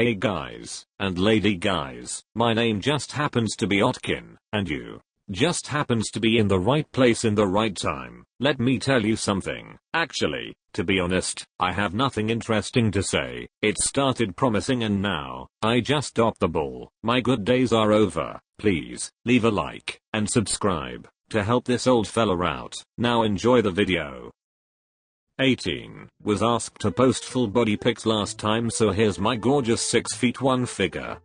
Hey guys, and lady guys, my name just happens to be Otkin, and you just happens to be in the right place in the right time. Let me tell you something. Actually, to be honest, I have nothing interesting to say. It started promising and now, I just dropped the ball. My good days are over. Please, leave a like, and subscribe, to help this old fella out. Now enjoy the video. 18. Was asked to post full body pics last time, so here's my gorgeous 6'1" figure.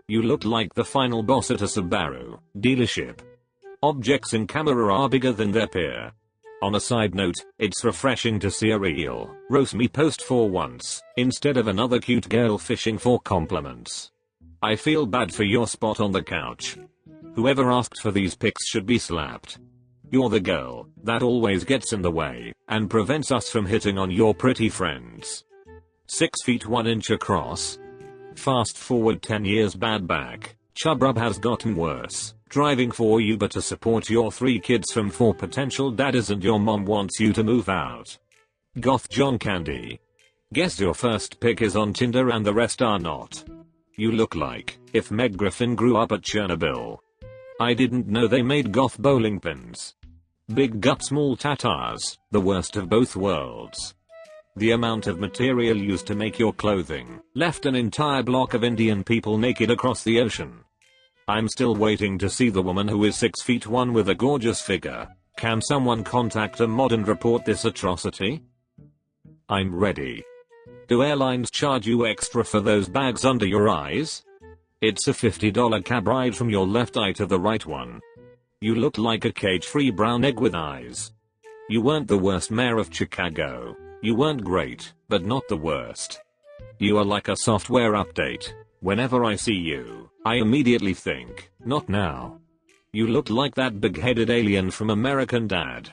You look like the final boss at a Subaru dealership. Objects in camera are bigger than their peer. On a side note, it's refreshing to see a real RoastMe post for once, instead of another cute girl fishing for compliments. I feel bad for your spot on the couch. Whoever asked for these pics should be slapped. You're the girl that always gets in the way and prevents us from hitting on your pretty friends. 6 feet 1 inch across. Fast forward 10 years, bad back. Chub rub has gotten worse. Driving for Uber to support your 3 kids from 4 potential daddies, and your mom wants you to move out. Goth John Candy. Guess your first pick is on Tinder and the rest are not. You look like if Meg Griffin grew up at Chernobyl. I didn't know they made goth bowling pins. Big gut, small tatars, the worst of both worlds. The amount of material used to make your clothing left an entire block of Indian people naked across the ocean. I'm still waiting to see the woman who is 6 feet 1 with a gorgeous figure. Can someone contact a mod and report this atrocity? I'm ready. Do airlines charge you extra for those bags under your eyes? It's a $50 cab ride from your left eye to the right one. You look like a cage-free brown egg with eyes. You weren't the worst mayor of Chicago. You weren't great, but not the worst. You are like a software update. Whenever I see you, I immediately think, not now. You look like that big-headed alien from American Dad.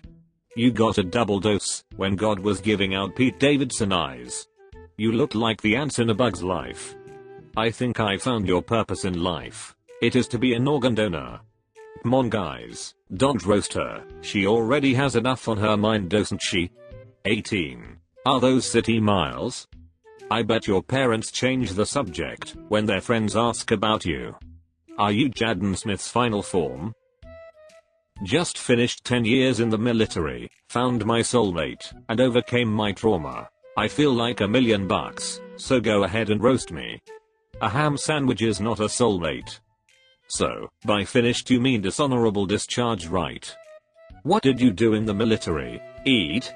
You got a double dose when God was giving out Pete Davidson eyes. You look like the ants in A Bug's Life. I think I found your purpose in life. It is to be an organ donor. Come on guys, don't roast her. She already has enough on her mind, doesn't she? 18. Are those city miles? I bet your parents change the subject when their friends ask about you. Are you Jaden Smith's final form? Just finished 10 years in the military, found my soulmate, and overcame my trauma. I feel like $1 million, so go ahead and roast me. A ham sandwich is not a soulmate. So, by finished you mean dishonorable discharge, right? What did you do in the military? Eat?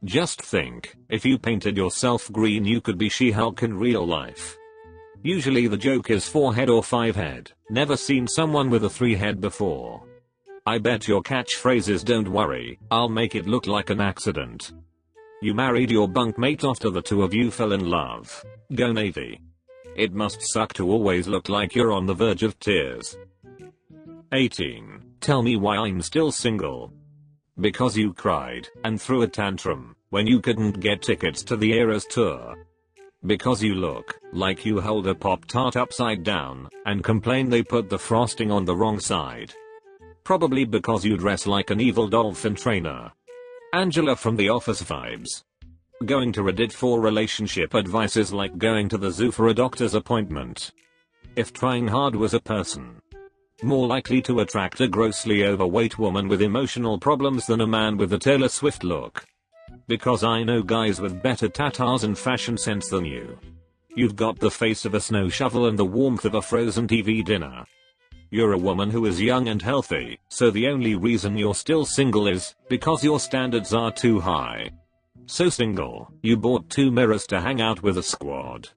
Just think, if you painted yourself green you could be She-Hulk in real life. Usually the joke is 4 head or 5 head, never seen someone with a 3 head before. I bet your catchphrase is don't worry, I'll make it look like an accident. You married your bunkmate after the two of you fell in love. Go Navy. It must suck to always look like you're on the verge of tears. 18. Tell me why I'm still single. Because you cried and threw a tantrum when you couldn't get tickets to the Eras tour. Because you look like you hold a Pop-Tart upside down and complain they put the frosting on the wrong side. Probably because you dress like an evil dolphin trainer. Angela from The Office vibes. Going to Reddit for relationship advice is like going to the zoo for a doctor's appointment. If trying hard was a person, more likely to attract a grossly overweight woman with emotional problems than a man with a Taylor Swift look. Because I know guys with better tatars and fashion sense than you. You've got the face of a snow shovel and the warmth of a frozen TV dinner. You're a woman who is young and healthy, so the only reason you're still single is because your standards are too high. So single, you bought 2 mirrors to hang out with a squad.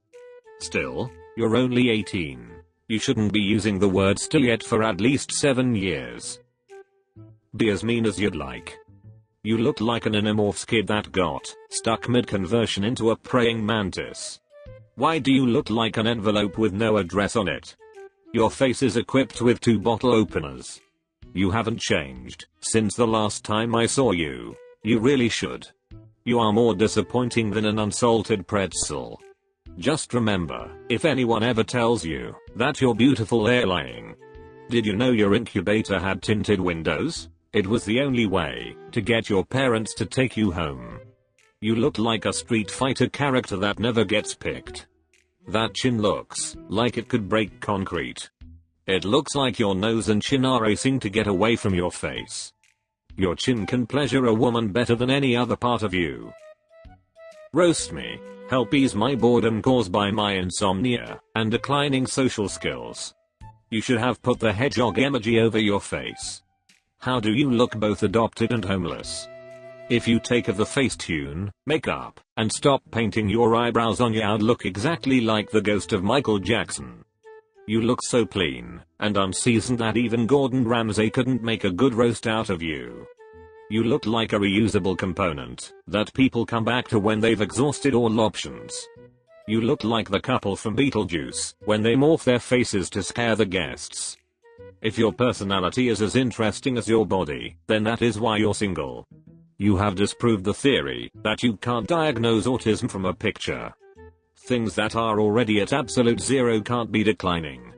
Still, you're only 18. You shouldn't be using the word still yet for at least 7 years. Be as mean as you'd like. You look like an Animorphs kid that got stuck mid-conversion into a praying mantis. Why do you look like an envelope with no address on it? Your face is equipped with 2 bottle openers. You haven't changed since the last time I saw you. You really should. You are more disappointing than an unsalted pretzel. Just remember, if anyone ever tells you that you're beautiful, they're lying. Did you know your incubator had tinted windows? It was the only way to get your parents to take you home. You look like a Street Fighter character that never gets picked. That chin looks like it could break concrete. It looks like your nose and chin are racing to get away from your face. Your chin can pleasure a woman better than any other part of you. Roast me. Help ease my boredom caused by my insomnia and declining social skills. You should have put the hedgehog emoji over your face. How do you look both adopted and homeless? If you take off the Facetune, makeup, and stop painting your eyebrows on, you'd look exactly like the ghost of Michael Jackson. You look so clean and unseasoned that even Gordon Ramsay couldn't make a good roast out of you. You look like a reusable component that people come back to when they've exhausted all options. You look like the couple from Beetlejuice when they morph their faces to scare the guests. If your personality is as interesting as your body, then that is why you're single. You have disproved the theory that you can't diagnose autism from a picture. Things that are already at absolute zero can't be declining.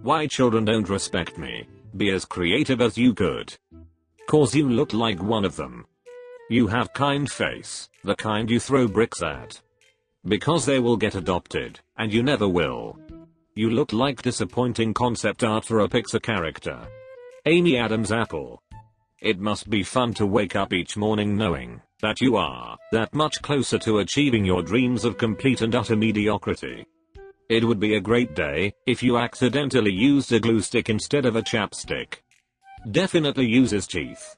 Why children don't respect me? Be as creative as you could. Cause you look like one of them. You have kind face, the kind you throw bricks at. Because they will get adopted, and you never will. You look like disappointing concept art for a Pixar character. Amy Adams apple. It must be fun to wake up each morning knowing that you are that much closer to achieving your dreams of complete and utter mediocrity. It would be a great day if you accidentally used a glue stick instead of a chapstick. Definitely uses teeth.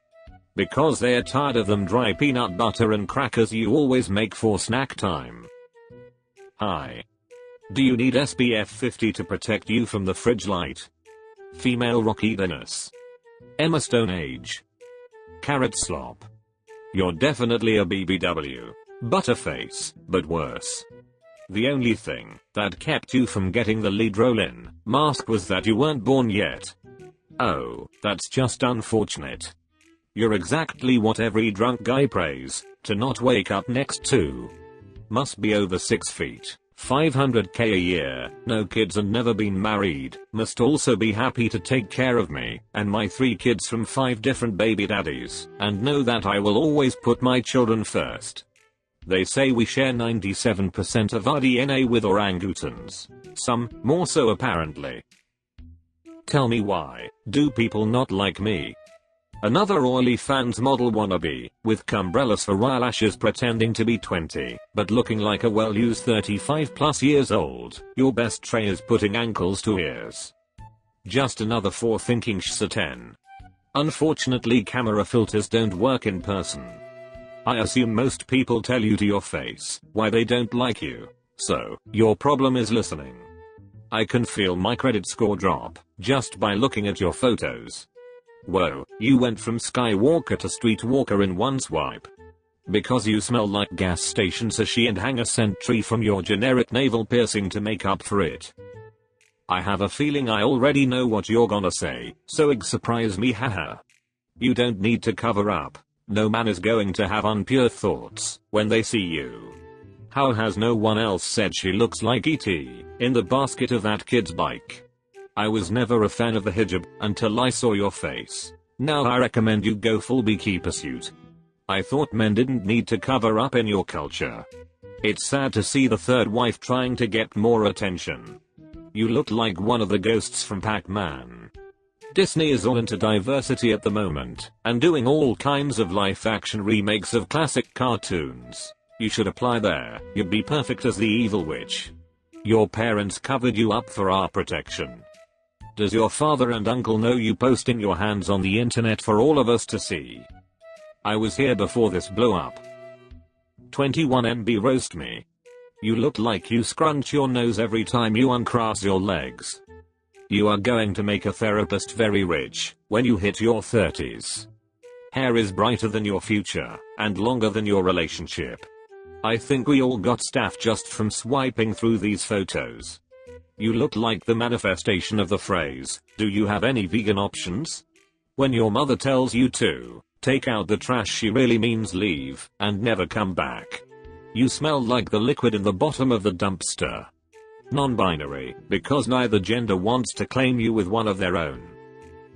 Because they're tired of them dry peanut butter and crackers you always make for snack time. Hi. Do you need SPF 50 to protect you from the fridge light? Female rockiness. Emma Stone age. Carrot slop. You're definitely a BBW. Butterface, but worse. The only thing that kept you from getting the lead role in Mask was that you weren't born yet. Oh, that's just unfortunate. You're exactly what every drunk guy prays to not wake up next to. Must be over 6 feet, 500k a year, no kids and never been married, must also be happy to take care of me and my 3 kids from 5 different baby daddies, and know that I will always put my children first. They say we share 97% of our DNA with orangutans. Some, more so apparently. Tell me why, do people not like me? Another OnlyFans model wannabe, with cumbrellas for eyelashes pretending to be 20, but looking like a well-used 35 plus years old. Your best tray is putting ankles to ears. Just another forethinking sh10. Unfortunately camera filters don't work in person. I assume most people tell you to your face why they don't like you, so your problem is listening. I can feel my credit score drop just by looking at your photos. Whoa, you went from Skywalker to Streetwalker in one swipe. Because you smell like gas station sushi and hang a scent tree from your generic navel piercing to make up for it. I have a feeling I already know what you're gonna say, so surprise me haha. You don't need to cover up. No man is going to have unpure thoughts when they see you. How has no one else said she looks like E.T. in the basket of that kid's bike? I was never a fan of the hijab until I saw your face. Now I recommend you go full beekeeper suit. I thought men didn't need to cover up in your culture. It's sad to see the third wife trying to get more attention. You look like one of the ghosts from Pac-Man. Disney is all into diversity at the moment, and doing all kinds of live-action remakes of classic cartoons. You should apply there, you'd be perfect as the evil witch. Your parents covered you up for our protection. Does your father and uncle know you posting your hands on the internet for all of us to see? I was here before this blew up. 21 MB roast me. You look like you scrunch your nose every time you uncross your legs. You are going to make a therapist very rich when you hit your 30s. Hair is brighter than your future and longer than your relationship. I think we all got staph just from swiping through these photos. You look like the manifestation of the phrase, do you have any vegan options? When your mother tells you to take out the trash, she really means leave and never come back. You smell like the liquid in the bottom of the dumpster. Non-binary, because neither gender wants to claim you with one of their own.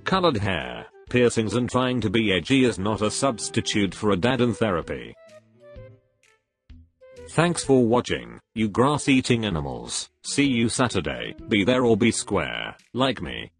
Colored hair, piercings and trying to be edgy is not a substitute for a dad in therapy. Thanks for watching, you grass eating animals. See you Saturday. Be there or be square, like me.